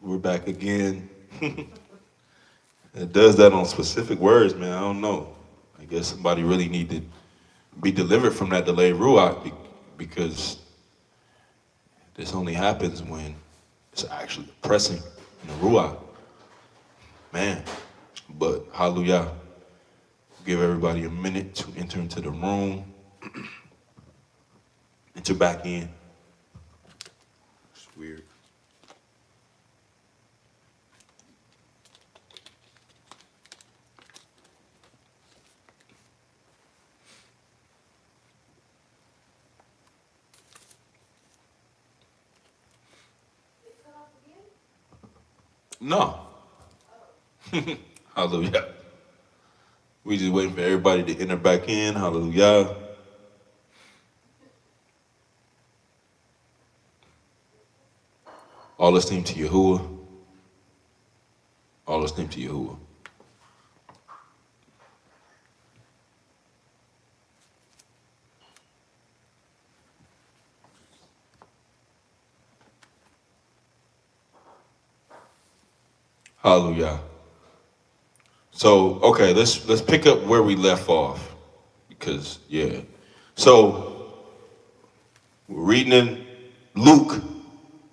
We're back again. It does that on specific words, man. I don't know. I guess somebody really need to be delivered from that delayed ruach because this only happens when it's actually pressing in the ruach. Man, but hallelujah. Give everybody a minute to enter into the room, enter back in. It's weird. No. Hallelujah. We just waiting for everybody to enter back in. Hallelujah. All esteem to Yahuwah. All esteem to Yahuwah. Hallelujah. So, okay, let's pick up where we left off. Because, yeah. So, we're reading in Luke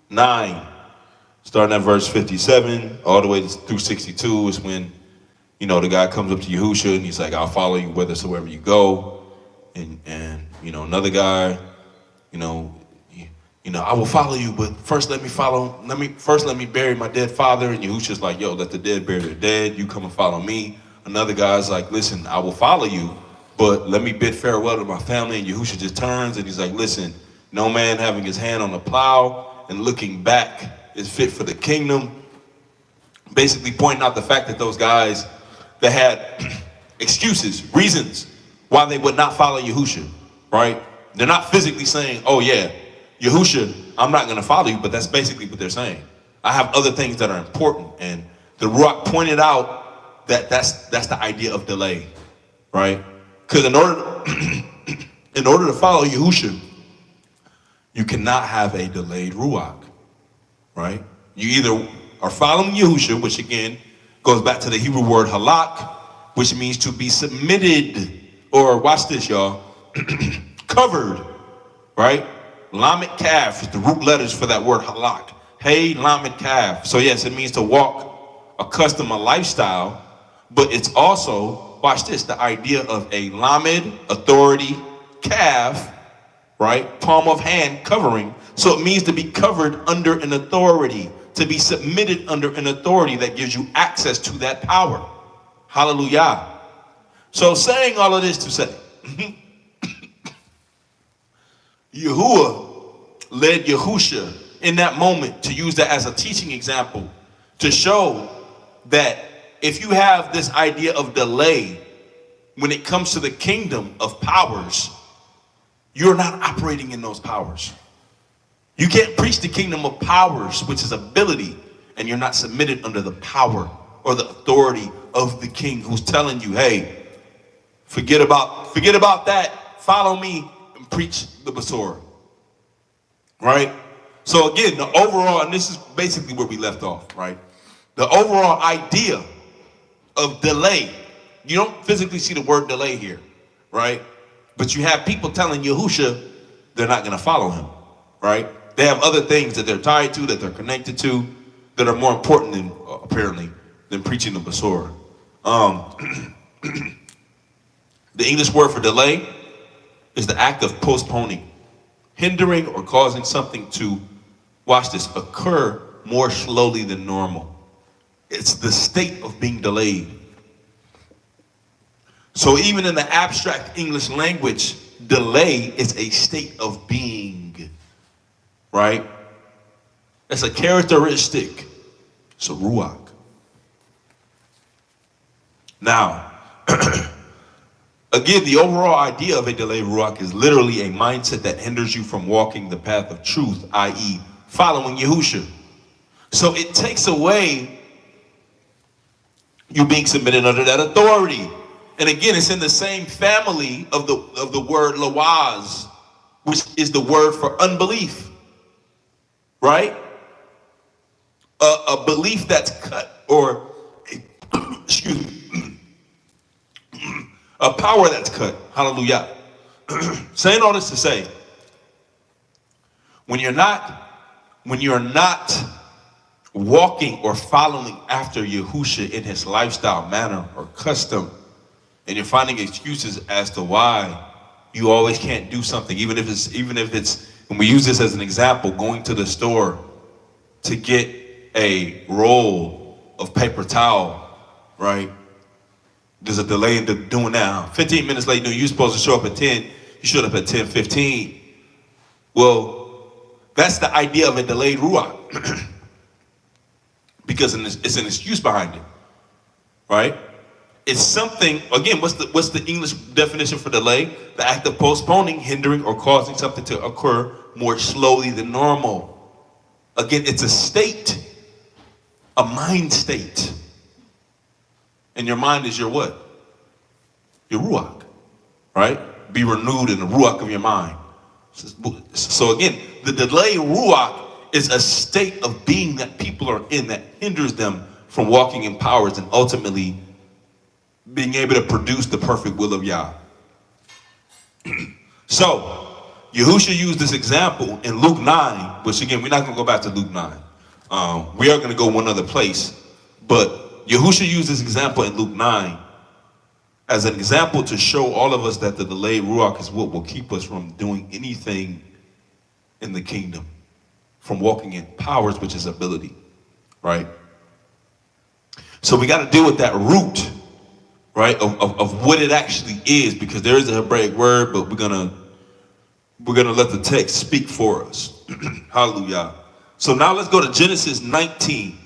9, starting at verse 57, all the way through 62 is when, the guy comes up to Yahusha and he's like, I'll follow you whithersoever you go. And another guy, I will follow you, but first let me bury my dead father. And Yahusha's like, yo, let the dead bury their dead. You come and follow me. Another guy's like, listen, I will follow you, but let me bid farewell to my family. And Yahusha just turns and he's like, listen, no man having his hand on the plow and looking back is fit for the kingdom. Basically pointing out the fact that those guys that had excuses, reasons why they would not follow Yahusha, right? They're not physically saying, oh yeah, Yahusha, I'm not going to follow you, but that's basically what they're saying. I have other things that are important. And the Ruach pointed out that that's the idea of delay, right? Because in order to follow Yahusha, you cannot have a delayed Ruach, right? You either are following Yahusha, which again goes back to the Hebrew word halak, which means to be submitted, or watch this, y'all, covered, right? Lamed Kaf is the root letters for that word halak. Hey, Lamed Kaf. So yes, it means to walk, accustom a lifestyle, but it's also, watch this, the idea of a Lamed, authority, calf, right? Palm of hand, covering. So it means to be covered under an authority, to be submitted under an authority that gives you access to that power. Hallelujah. So saying all of this to say, Yahuwah led Yahusha in that moment to use that as a teaching example to show that if you have this idea of delay when it comes to the kingdom of powers, you're not operating in those powers. You can't preach the kingdom of powers, which is ability, and you're not submitted under the power or the authority of the king who's telling you, hey, forget about that, follow me and preach the Basora, right? So again, the overall, and this is basically where we left off, right? The overall idea of delay, you don't physically see the word delay here, right? But you have people telling Yahusha they're not going to follow him, right? They have other things that they're tied to, that they're connected to, that are more important than, apparently, than preaching the Basora. The English word for delay is the act of postponing, hindering or causing something to, watch this, occur more slowly than normal. It's the state of being delayed. So even in the abstract English language, delay is a state of being, right? It's a characteristic. It's a ruach. Now, again, the overall idea of a delayed ruach is literally a mindset that hinders you from walking the path of truth, i.e., following Yahusha. So it takes away you being submitted under that authority. And again, it's in the same family of the word lawaz, which is the word for unbelief, right? a belief that's cut, or excuse me, a power that's cut. Hallelujah. Saying all this to say, when you're not walking or following after Yahusha in his lifestyle, manner, or custom, and you're finding excuses as to why you always can't do something, even if it's, and we use this as an example, going to the store to get a roll of paper towel, right? There's a delay in doing that. 15 minutes late, you're supposed to show up at 10. You showed up at 10:15. Well, that's the idea of a delayed ruach. Because it's an excuse behind it, right? It's something, again, what's the English definition for delay? The act of postponing, hindering, or causing something to occur more slowly than normal. Again, it's a state, a mind state. And your mind is your what? Your ruach, right? Be renewed in the ruach of your mind. So again, the delay ruach is a state of being that people are in that hinders them from walking in powers and ultimately being able to produce the perfect will of Yah. So, Yahusha used this example in Luke 9, which again, we're not going to go back to Luke 9. We are going to go one other place. But Yahusha used this example in Luke 9 as an example to show all of us that the delayed ruach is what will keep us from doing anything in the kingdom, from walking in powers, which is ability, right? So we got to deal with that root, right, of what it actually is, because there is a Hebraic word, but we're gonna let the text speak for us. Hallelujah. So now let's go to Genesis 19.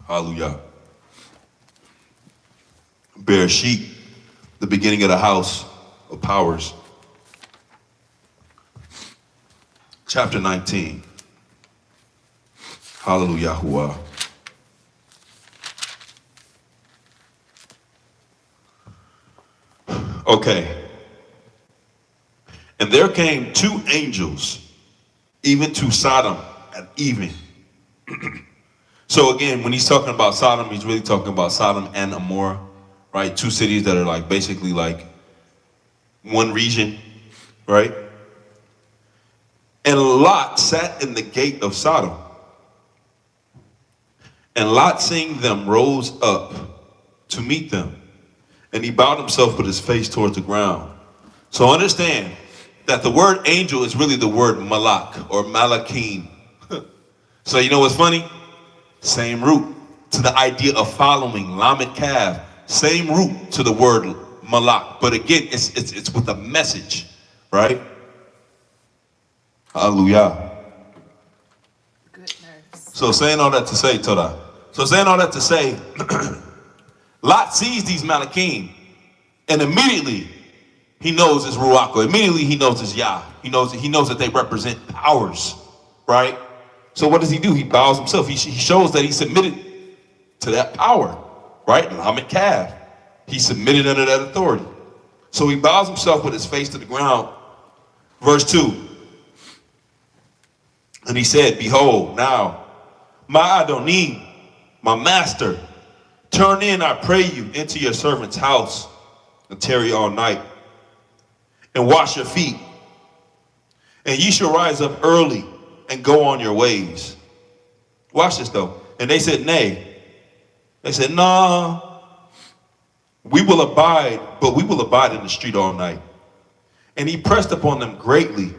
Hallelujah. Bereshit, the beginning of the house of powers. Chapter 19. Hallelujah. Okay. And there came two angels, even to Sodom at even. So again, when he's talking about Sodom, he's really talking about Sodom and Amorah, right? Two cities that are like basically like one region, right? And Lot sat in the gate of Sodom. And Lot, seeing them, rose up to meet them. And he bowed himself with his face towards the ground. So understand that the word angel is really the word malak or malakim. So you know what's funny? Same root to the idea of following, lamed kav. Same root to the word malak. But again, it's with a message, right? Hallelujah. Goodness. So saying all that to say, Todah. So saying all that to say, Lot sees these Malakim, and immediately he knows it's Ruach. Immediately he knows it's Yah. He knows that they represent powers, right? So what does he do? He bows himself. He shows that he submitted to that power, right? Lamed Kav. He submitted under that authority. So he bows himself with his face to the ground. Verse 2. And he said, behold, now, my Adonim, my master, turn in, I pray you, into your servant's house and tarry all night and wash your feet. And ye shall rise up early and go on your ways. Watch this though. And they said, nay. They said, nah, we will abide, but we will abide in the street all night. And he pressed upon them greatly,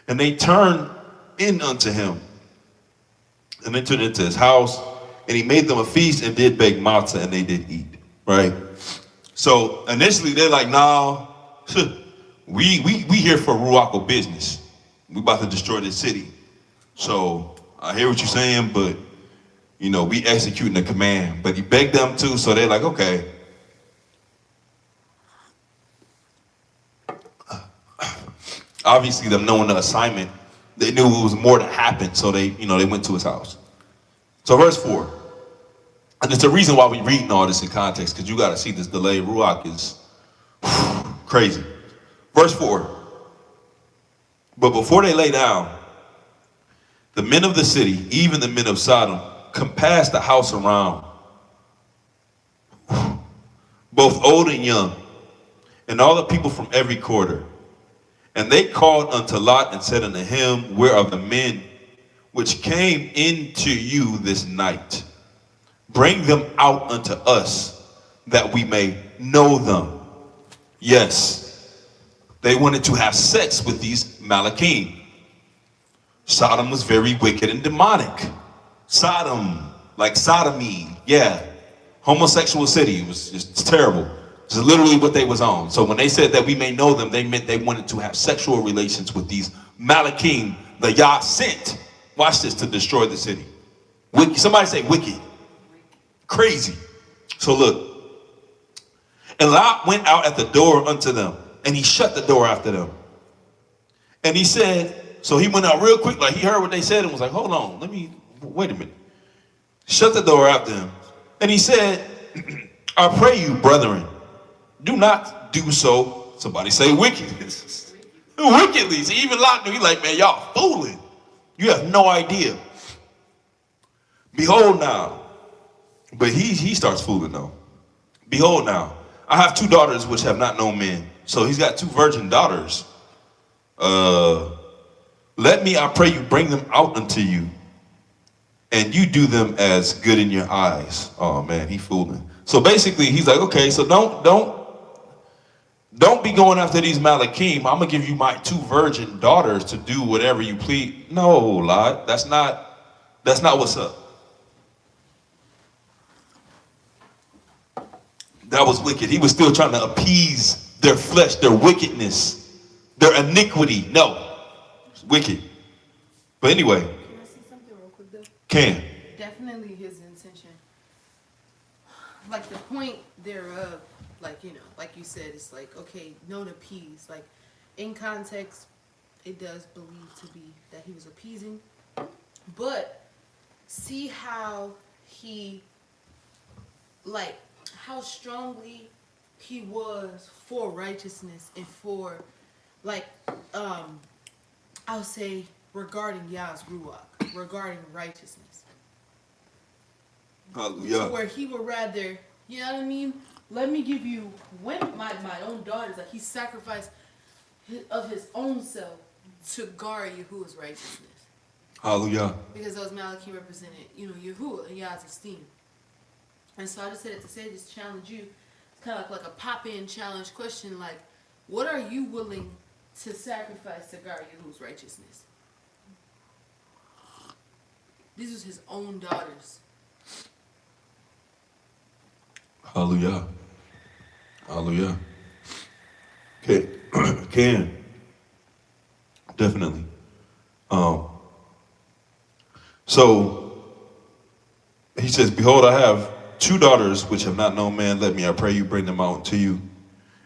and they turned in unto him, and entered into his house, and he made them a feast and did bake matzah, and they did eat, right? So initially they're like, nah, we here for Ruach business. We about to destroy this city. So I hear what you're saying, but you know, we executing the command. But he begged them too, so they're like, okay. Obviously them knowing the assignment, they knew it was more to happen, so they went to his house. So verse 4, and it's the reason why we're reading all this in context, because you got to see this delay. Ruach is Crazy. Verse 4. But before they lay down, the men of the city, even the men of Sodom, compassed the house around, both old and young, and all the people from every quarter. And they called unto Lot and said unto him, where are the men which came into you this night? Bring them out unto us, that we may know them. Yes, they wanted to have sex with these Malachim. Sodom was very wicked and demonic. Sodom, like sodomy, yeah. Homosexual city, it was just terrible. It's literally what they was on. So when they said that we may know them, they meant they wanted to have sexual relations with these Malachim, the Yah sent. Watch this, to destroy the city. Wicked. Somebody say wicked. Crazy. So look. And Lot went out at the door unto them, and he shut the door after them. And he said, so he went out real quick, like he heard what they said and was like, hold on, wait a minute. Shut the door after him. And he said, I pray you, brethren, do not do so. Somebody say wickedness. Wickedly. See, even Lot knew. He like, man, y'all fooling. You have no idea. Behold now. But he starts fooling though. Behold now. I have 2 daughters which have not known men. So he's got 2 virgin daughters. Let me, I pray you, bring them out unto you, and you do them as good in your eyes. Oh man, he fooling. So basically, he's like, okay, so don't be going after these Malachim. I'm gonna give you my 2 virgin daughters to do whatever you please. No, Lot, that's not what's up. That was wicked. He was still trying to appease their flesh, their wickedness, their iniquity. No, it's wicked. But anyway. Can I say something real quick though? Can. Definitely his intention. Like the point thereof, like, you know, like you said, it's like, okay, no to appease. Like in context, it does believe to be that he was appeasing. But see how he, like, how strongly he was for righteousness and for, like, I'll say regarding Yah's Ruach, regarding righteousness. Hallelujah. To where he would rather, you know what I mean? Let me give you my own daughters. Like he sacrificed of his own self to guard Yahuwah's righteousness. Hallelujah. Because those Malachim represented, you know, Yahuwah and Yah's esteem. And so I just said it to say, just challenge you. It's kind of like a pop-in challenge question, like, what are you willing to sacrifice to guard Yahuwah's righteousness? These was his own daughters. Hallelujah. Hallelujah. Okay. Can. Definitely. So he says, behold, I have 2 daughters which have not known man. Let me, I pray you, bring them out to you,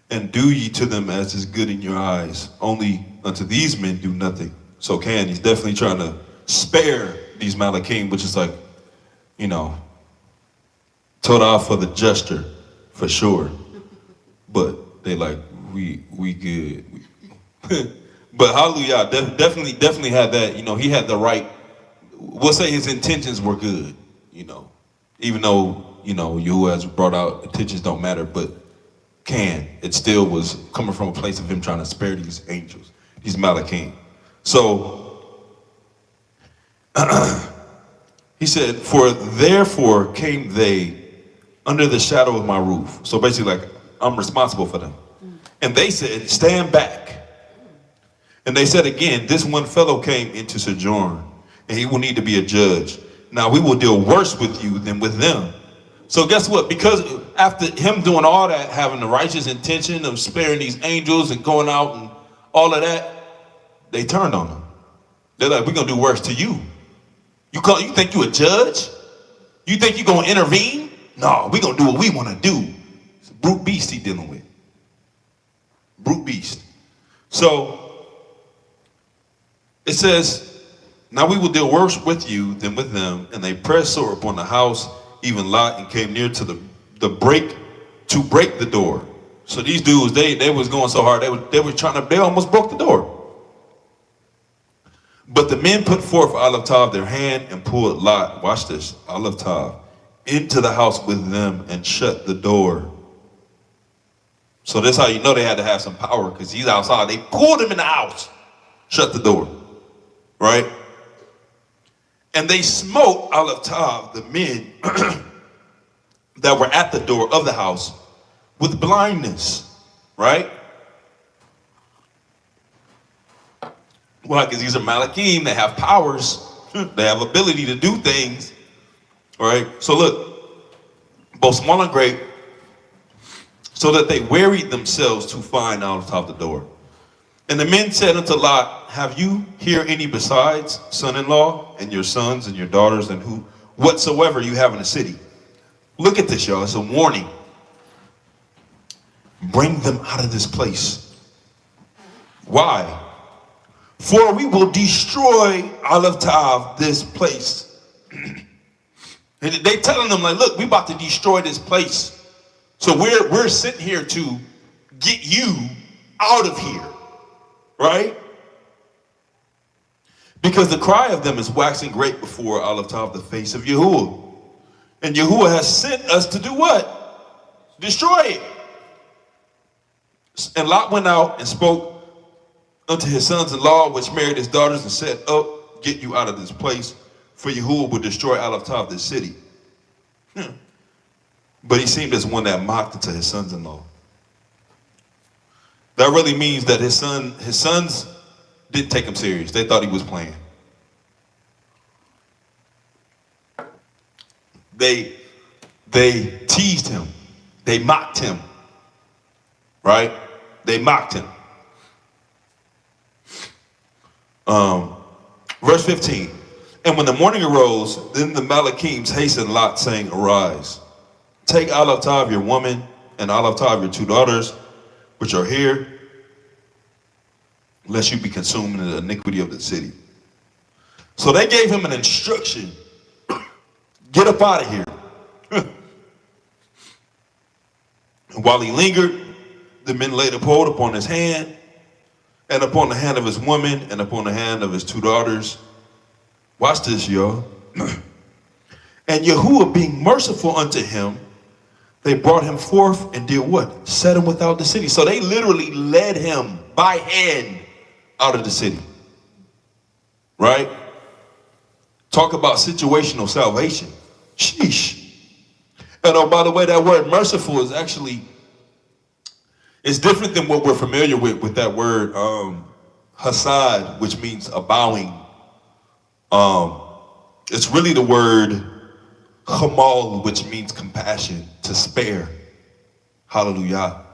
and do ye to them as is good in your eyes. Only unto these men do nothing. So he's definitely trying to spare these Malachim, which is like, you know, Torah for the gesture, for sure. But they like, we good. But hallelujah, definitely had that, you know, he had the right, we'll say his intentions were good, you know, even though, you know, you has brought out intentions don't matter, but it still was coming from a place of him trying to spare these angels, these Malachim. So he said, for therefore came they under the shadow of my roof. So basically, like, I'm responsible for them. And they said, stand back. And they said again, this one fellow came into sojourn, and he will need to be a judge. Now we will deal worse with you than with them. So guess what? Because after him doing all that, having the righteous intention of sparing these angels and going out and all of that, they turned on him. They're like, we're going to do worse to you. You think you a judge? You think you're going to intervene? No, we're going to do what we want to do. It's a brute beast he dealing with. Brute beast. So it says, now we will deal worse with you than with them. And they pressed sore upon the house, even Lot, and came near to to break the door. So these dudes, they was going so hard, they almost broke the door. But the men put forth out of Tav their hand and pulled Lot, watch this, out of Tav, into the house with them and shut the door. So that's how you know they had to have some power, because he's outside. They pulled him in the house, shut the door, right? And they smote out of Tav the men that were at the door of the house with blindness, right? Why? Because these are Malachim, they have powers, they have ability to do things, right? So look, both small and great, so that they wearied themselves to find out of top the door. And the men said unto Lot, have you here any besides son-in-law and your sons and your daughters and whatsoever you have in the city? Look at this, y'all. It's a warning. Bring them out of this place. Why? For we will destroy Aleph Tav, this place. And they telling them, like, look, we about to destroy this place. So we're sitting here to get you out of here, right? Because the cry of them is waxing great before Aleph Tav, the face of Yahuwah. And Yahuwah has sent us to do what? Destroy it. And Lot went out and spoke unto his sons-in-law, which married his daughters, and said, up, get you out of this place, for Yahuwah will destroy Aleph Tav, this city. But he seemed as one that mocked unto his sons-in-law. That really means that his sons didn't take him serious. They thought he was playing. They teased him. They mocked him. Right? They mocked him. Verse 15. And when the morning arose, then the Malachims hastened Lot, saying, arise, take Aleph Tav your woman, and Aleph Tav your two daughters, which are here, lest you be consumed in the iniquity of the city. So they gave him an instruction. Get up out of here. And while he lingered, the men laid a hold upon his hand, and upon the hand of his woman, and upon the hand of his two daughters. Watch this, y'all. And Yahuwah, being merciful unto him, they brought him forth and did what? Set him without the city. So they literally led him by hand out of the city. Right? Talk about situational salvation. Sheesh. And oh, by the way, that word merciful is actually, it's different than what we're familiar with that word hasad, which means a bowing. It's really the word chamal, which means compassion, to spare. Hallelujah.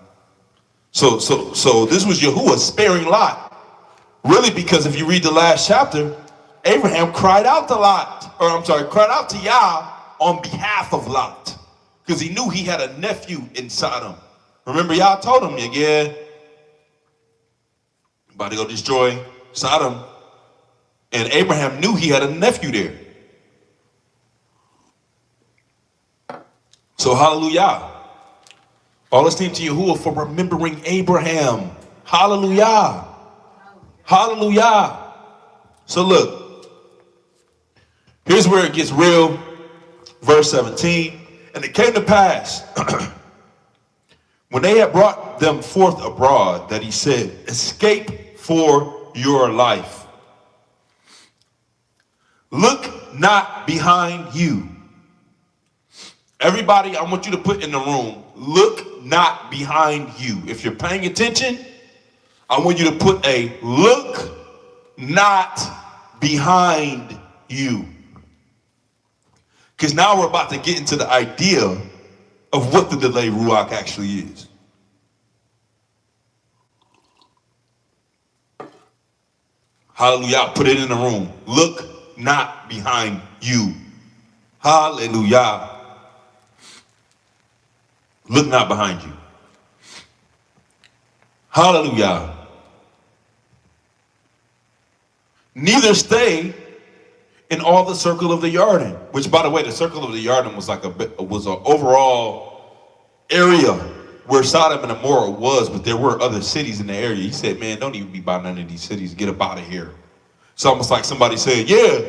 So this was Yahuwah sparing Lot. Really, because if you read the last chapter, Abraham cried out to cried out to Yah on behalf of Lot, because he knew he had a nephew in Sodom. Remember, Yah told him, yeah, about to go destroy Sodom. And Abraham knew he had a nephew there. So hallelujah. All esteem to Yahuwah for remembering Abraham. Hallelujah. Hallelujah. So look, here's where it gets real. Verse 17. And it came to pass, when they had brought them forth abroad, that he said, escape for your life. Look not behind you. Everybody, I want you to put in the room, look not behind you. If you're paying attention, I want you to put a look not behind you. Because now we're about to get into the idea of what the Delay Ruach actually is. Hallelujah. Put it in the room. Look not behind you. Hallelujah. Look not behind you. Hallelujah. Neither stay in all the circle of the Jordan, which, by the way, the circle of the Jordan was like was an overall area where Sodom and Gomorrah was, but there were other cities in the area. He said, man, don't even be by none of these cities. Get up out of here. It's almost like somebody said, yeah,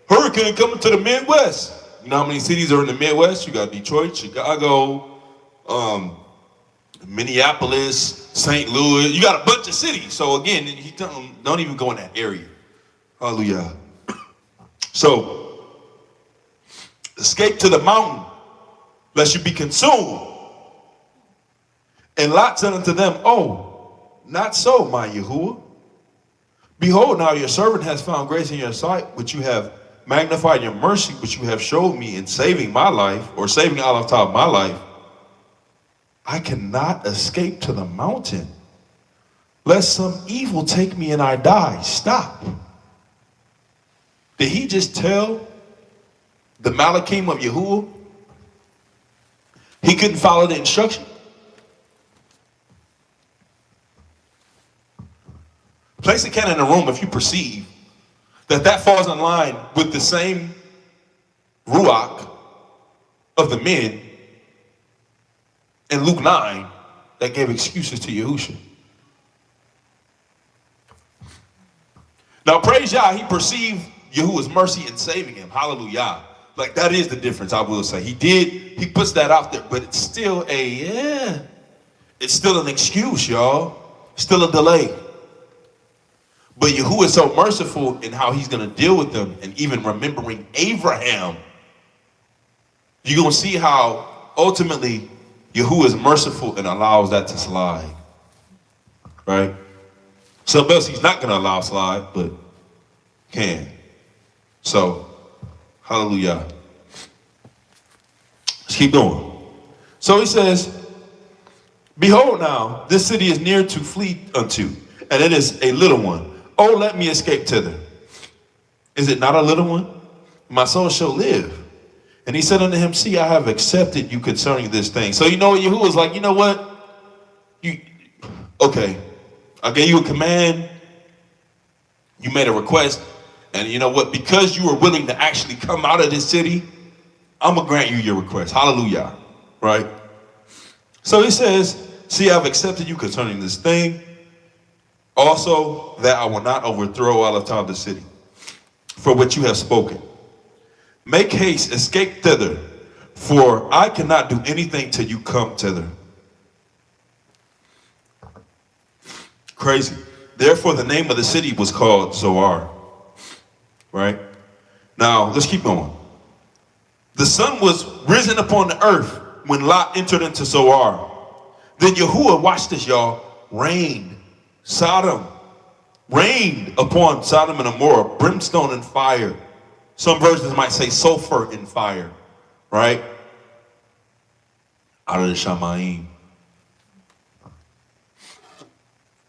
hurricane coming to the Midwest. You know how many cities are in the Midwest? You got Detroit, Chicago, Minneapolis, St. Louis. You got a bunch of cities. So again, he tell them, don't even go in that area. Hallelujah. So, escape to the mountain, lest you be consumed. And Lot said unto them, oh, not so, my Yahuwah. Behold, now your servant has found grace in your sight, which you have magnified your mercy, which you have showed me in saving my life, or saving out of top of my life. I cannot escape to the mountain, lest some evil take me and I die. Stop. Did he just tell the Malachim of Yahuwah he couldn't follow the instruction? Place a can in the room if you perceive that falls in line with the same Ruach of the men in Luke 9 that gave excuses to Yahushua. Now praise Yah, he perceived Yahuwah's mercy in saving him. Hallelujah. Like that is the difference, I will say. He puts that out there, but it's still it's still an excuse, y'all. Still a delay. But Yahuwah is so merciful in how he's going to deal with them, and even remembering Abraham. You're going to see how ultimately Yahuwah is merciful and allows that to slide. Right? Something else he's not going to allow slide, but can. So, hallelujah. Let's keep going. So he says, behold now, this city is near to flee unto, and it is a little one. Oh, let me escape thither. Is it not a little one? My soul shall live. And he said unto him, see, I have accepted you concerning this thing. So you know what Yahuwah was like, you know what? Okay, I gave you a command. You made a request. And you know what? Because you were willing to actually come out of this city, I'm going to grant you your request. Hallelujah. Right? So he says, see, I've accepted you concerning this thing. Also, that I will not overthrow all of time the city, for which you have spoken. Make haste, escape thither, for I cannot do anything till you come thither. Crazy. Therefore, the name of the city was called Zoar. Right? Now, let's keep going. The sun was risen upon the earth when Lot entered into Zoar. Then Yahuwah, watch this, y'all, rained upon Sodom and Gomorrah, brimstone and fire. Some versions might say sulfur and fire, right? Out of the Shamayim.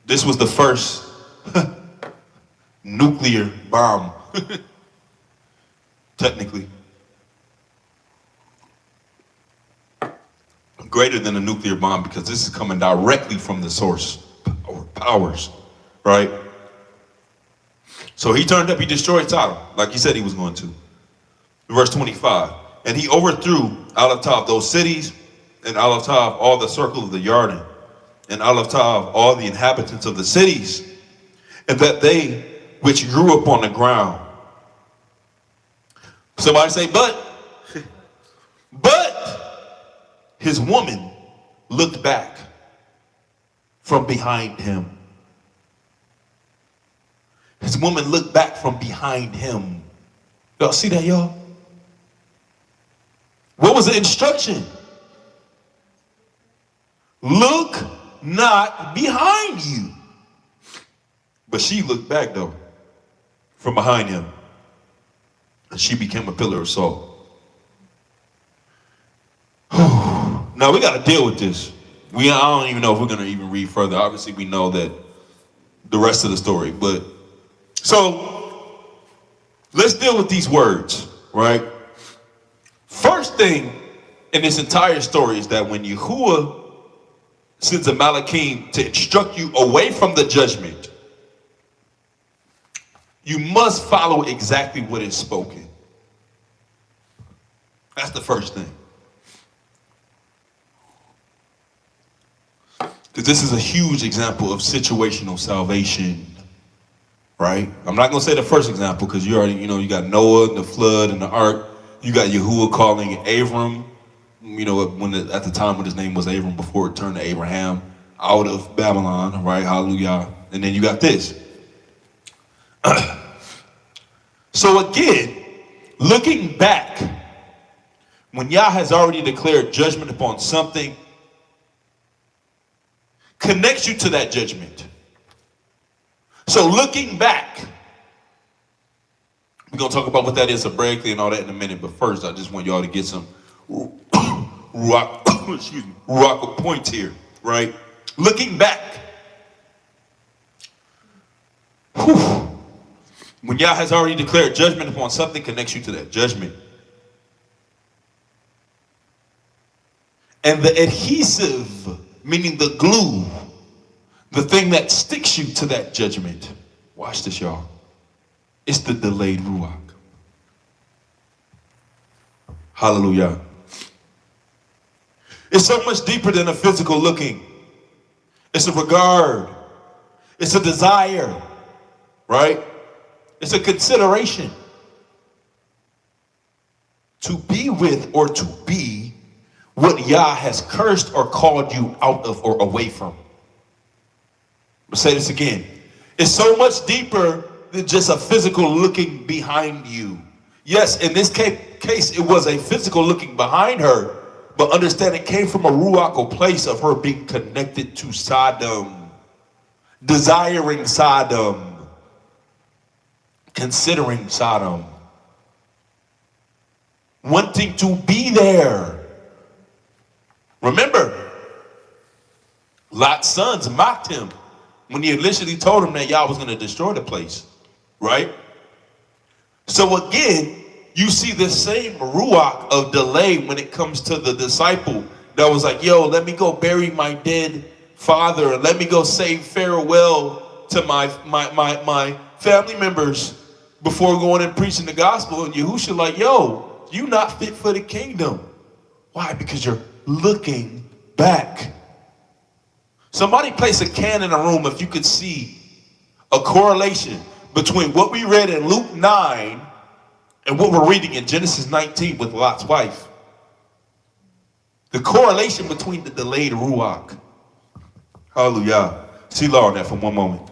This was the first nuclear bomb, technically. Greater than a nuclear bomb, because this is coming directly from the source powers, right? So he turned up, he destroyed Sodom, like he said he was going to. Verse 25, and he overthrew out of top those cities, and out of top all the circle of the Jordan, and out of top all the inhabitants of the cities, and that they which grew upon the ground. Somebody say, but his woman looked back from behind him. His woman looked back from behind him. Y'all see that, y'all? What was the instruction? Look not behind you. But she looked back, though, from behind him. And she became a pillar of salt. Now, we got to deal with this. I don't even know if we're going to even read further. Obviously, we know that the rest of the story. But so let's deal with these words, right? First thing in this entire story is that when Yahuwah sends a Malachim to instruct you away from the judgment, you must follow exactly what is spoken. That's the first thing. Because this is a huge example of situational salvation, right? I'm not going to say the first example because you already, you got Noah and the flood and the ark. You got Yahuwah calling Abram, at the time when his name was Abram before it turned to Abraham, out of Babylon, right? Hallelujah. And then you got this. So again, looking back, when Yah has already declared judgment upon something, connects you to that judgment. So looking back, we're going to talk about what that is hebraically and all that in a minute. But first, I just want y'all to get some Ruach points here, right? Looking back. Whew, when Yah has already declared judgment upon something, connects you to that judgment. And the adhesive, meaning the glue, the thing that sticks you to that judgment. Watch this, y'all. It's the delayed Ruach. Hallelujah. It's so much deeper than a physical looking. It's a regard. It's a desire, right? It's a consideration. To be with or to be what Yah has cursed or called you out of or away from. I'll say this again. It's so much deeper than just a physical looking behind you. Yes, in this case, it was a physical looking behind her, but understand it came from a ruach place of her being connected to Sodom, desiring Sodom, considering Sodom, wanting to be there. Remember, Lot's sons mocked him when he initially told him that Yah was going to destroy the place, right? So again, you see the same ruach of delay when it comes to the disciple that was like, yo, let me go bury my dead father and let me go say farewell to my family members before going and preaching the gospel. And Yahushua like, yo, you not fit for the kingdom. Why? Because you're looking back. Somebody place a can in a room if you could see a correlation between what we read in Luke 9 and what we're reading in Genesis 19 with Lot's wife. The correlation between the delayed Ruach. Hallelujah. See law on that for one moment.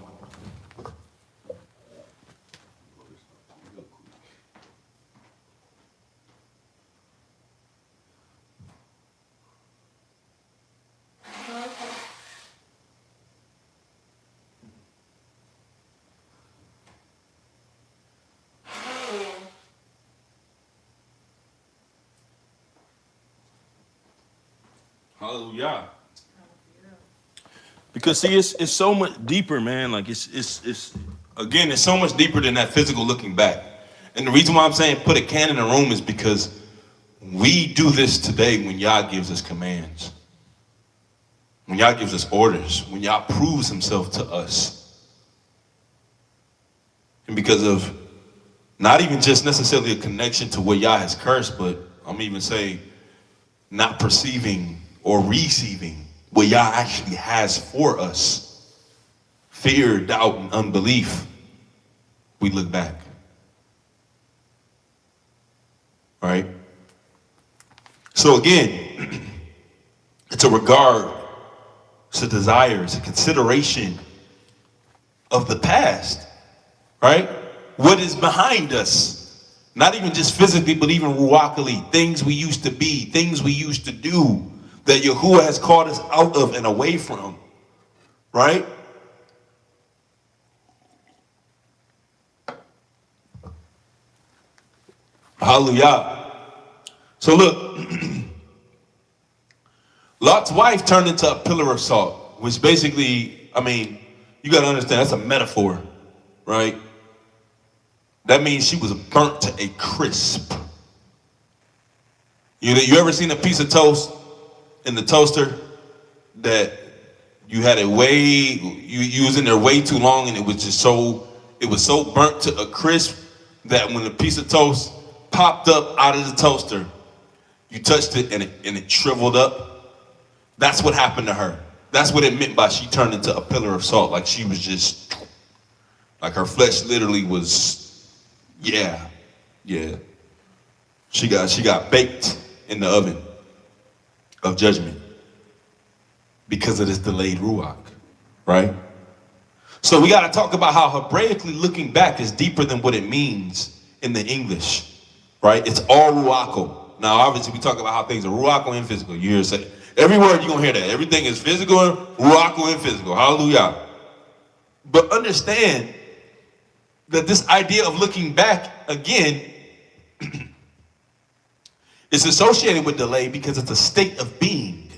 Hallelujah. Because see, it's so much deeper, man. Like it's again, it's so much deeper than that physical looking back. And the reason why I'm saying put a can in the room is because we do this today when Yah gives us commands, when Yah gives us orders, when Yah proves himself to us. And because of not even just necessarily a connection to what Yah has cursed, but I'm even saying not perceiving or receiving what Yah actually has for us. Fear, doubt, and unbelief. We look back. Right? So again, it's a regard, it's a desire, it's a consideration of the past. Right? What is behind us. Not even just physically, but even ruachally. Things we used to be, things we used to do that Yahuwah has called us out of and away from. Right? Hallelujah. So look, Lot's wife turned into a pillar of salt, which basically, I mean, you got to understand, that's a metaphor, right? That means she was burnt to a crisp. You ever seen a piece of toast in the toaster that you had it you was in there way too long and it was so burnt to a crisp that when the piece of toast popped up out of the toaster, you touched it and it shriveled up. That's what happened to her. That's what it meant by she turned into a pillar of salt. Like she was just, like her flesh literally was, yeah. She got baked in the oven of judgment because of this delayed ruach, right? So we got to talk about how Hebraically looking back is deeper than what it means in the English, right? It's all ruachal. Now, obviously, we talk about how things are ruachal and physical. You hear say every word you're gonna hear that. Everything is physical, ruachal, and physical. Hallelujah. But understand that this idea of looking back again is associated with delay because it's a state of being,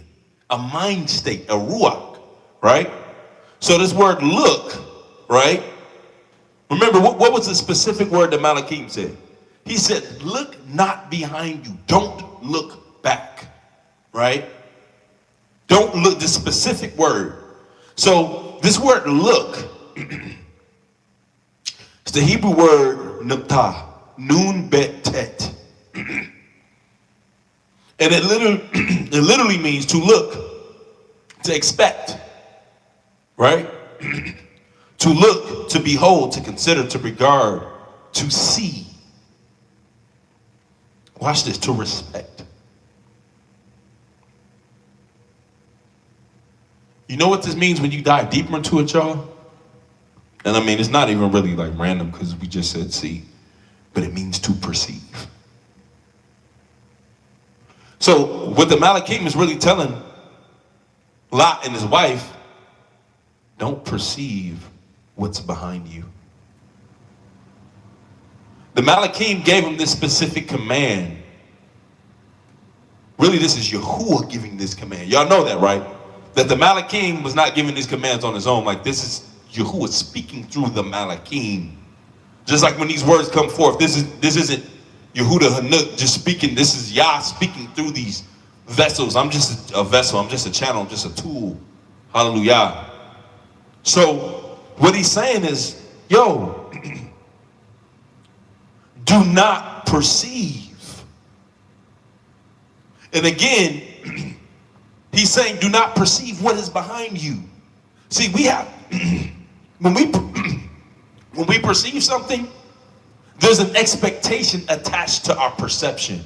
a mind state, a ruach, right? So this word look, right? Remember, what was the specific word that Malachim said? He said, look not behind you. Don't look back, right? Don't look, this specific word. So this word look, it's the Hebrew word nuptah, nun bet tet. And it literally means to look, to expect, right? To look, to behold, to consider, to regard, to see. Watch this, to respect. You know what this means when you dive deeper into it, y'all? And I mean, it's not even really like random because we just said see, but it means to perceive. So what the Malachim is really telling Lot and his wife, don't perceive what's behind you. The Malachim gave him this specific command. Really, this is Yahuwah giving this command. Y'all know that, right? That the Malachim was not giving these commands on his own. Like this is Yahuwah speaking through the Malachim. Just like when these words come forth, this isn't Yehuda Hanuk just speaking. This is Yah speaking through these vessels. I'm just a vessel. I'm just a channel. I'm just a tool. Hallelujah. So what he's saying is, yo, do not perceive. And again, he's saying, do not perceive what is behind you. See, we have, when we perceive something, there's an expectation attached to our perception,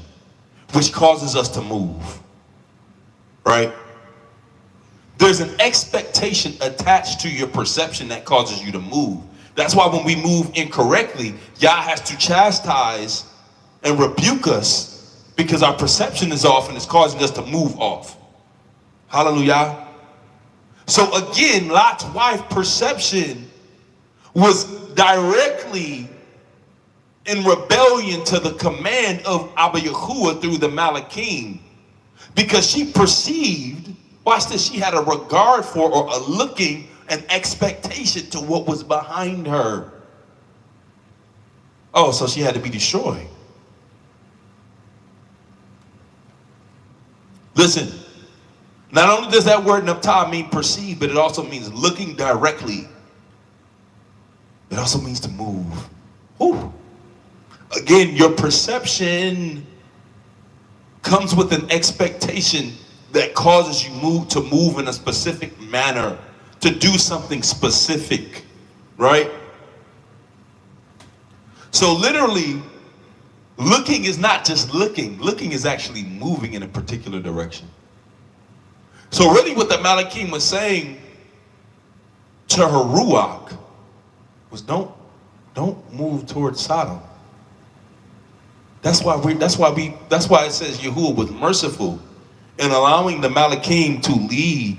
which causes us to move, right? There's an expectation attached to your perception that causes you to move. That's why when we move incorrectly, Yah has to chastise and rebuke us because our perception is off and it's causing us to move off. Hallelujah. So again, Lot's wife perception was directly in rebellion to the command of Abba Yahuwah through the Malachim, because she perceived, watch this, she had a regard for or a looking, an expectation to what was behind her. Oh, so she had to be destroyed. Listen, not only does that word naptah mean perceive, but it also means looking directly. It also means to move. Ooh. Again, your perception comes with an expectation that causes you to move in a specific manner, to do something specific, right? So literally, looking is not just looking. Looking is actually moving in a particular direction. So really what the Malachim was saying to her Ruach was don't move towards Sodom. That's why it says Yahuwah was merciful in allowing the Malachim to lead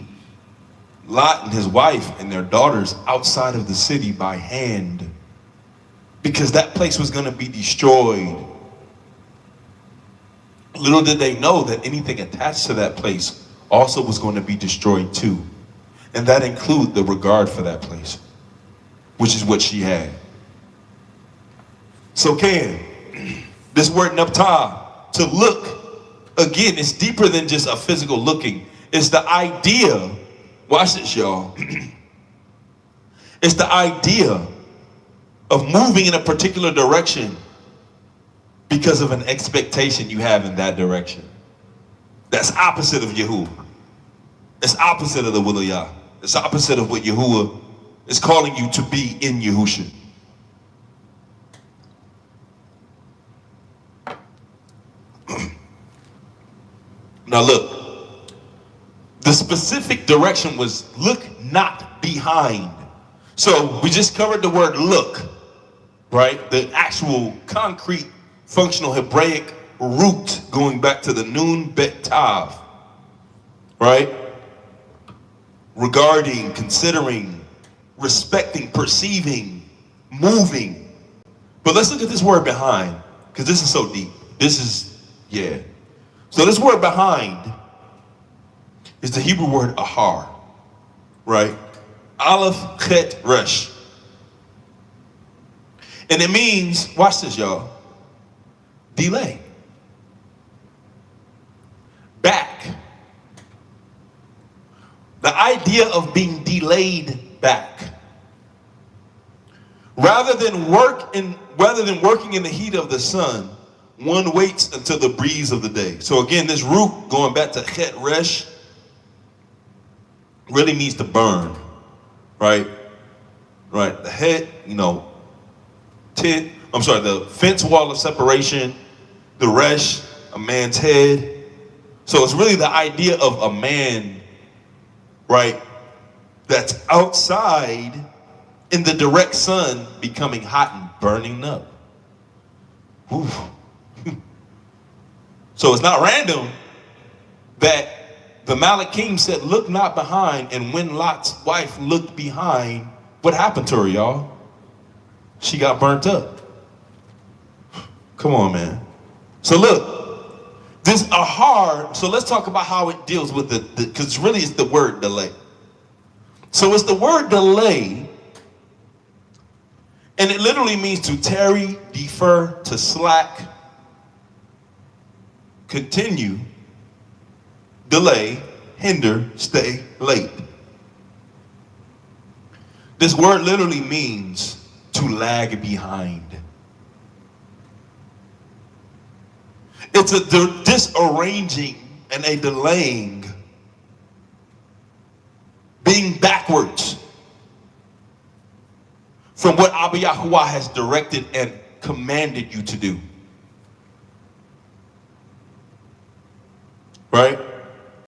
Lot and his wife and their daughters outside of the city by hand, because that place was going to be destroyed. Little did they know that anything attached to that place also was going to be destroyed too. And that included the regard for that place, which is what she had. So this word naptah, to look, again, it's deeper than just a physical looking. It's the idea, watch this, y'all. It's the idea of moving in a particular direction because of an expectation you have in that direction. That's opposite of Yahuwah. It's opposite of the will of Yah. It's opposite of what Yahuwah is calling you to be in Yahusha. Now look, the specific direction was look not behind. So we just covered the word look, right? The actual concrete functional Hebraic root going back to the Nun Bet Tav, right? Regarding, considering, respecting, perceiving, moving. But let's look at this word behind, because this is so deep. This is, yeah. So this word behind is the Hebrew word ahar, right? Aleph, chet, resh. And it means, watch this, y'all, delay. Back. The idea of being delayed back. Rather than working in the heat of the sun, one waits until the breeze of the day. So again, this root, going back to chet resh, really means to burn, right? Right. The head, the fence wall of separation, the resh, a man's head. So it's really the idea of a man, right, that's outside in the direct sun becoming hot and burning up. Whew. So it's not random that the Malachim said, look not behind, and when Lot's wife looked behind, what happened to her, y'all? She got burnt up. Come on, man. So look, this ahar, so let's talk about how it deals with because really it's the word delay. So it's the word delay, and it literally means to tarry, defer, to slack, continue, delay, hinder, stay, late. This word literally means to lag behind. It's a disarranging and a delaying, being backwards from what Abba Yahuwah has directed and commanded you to do.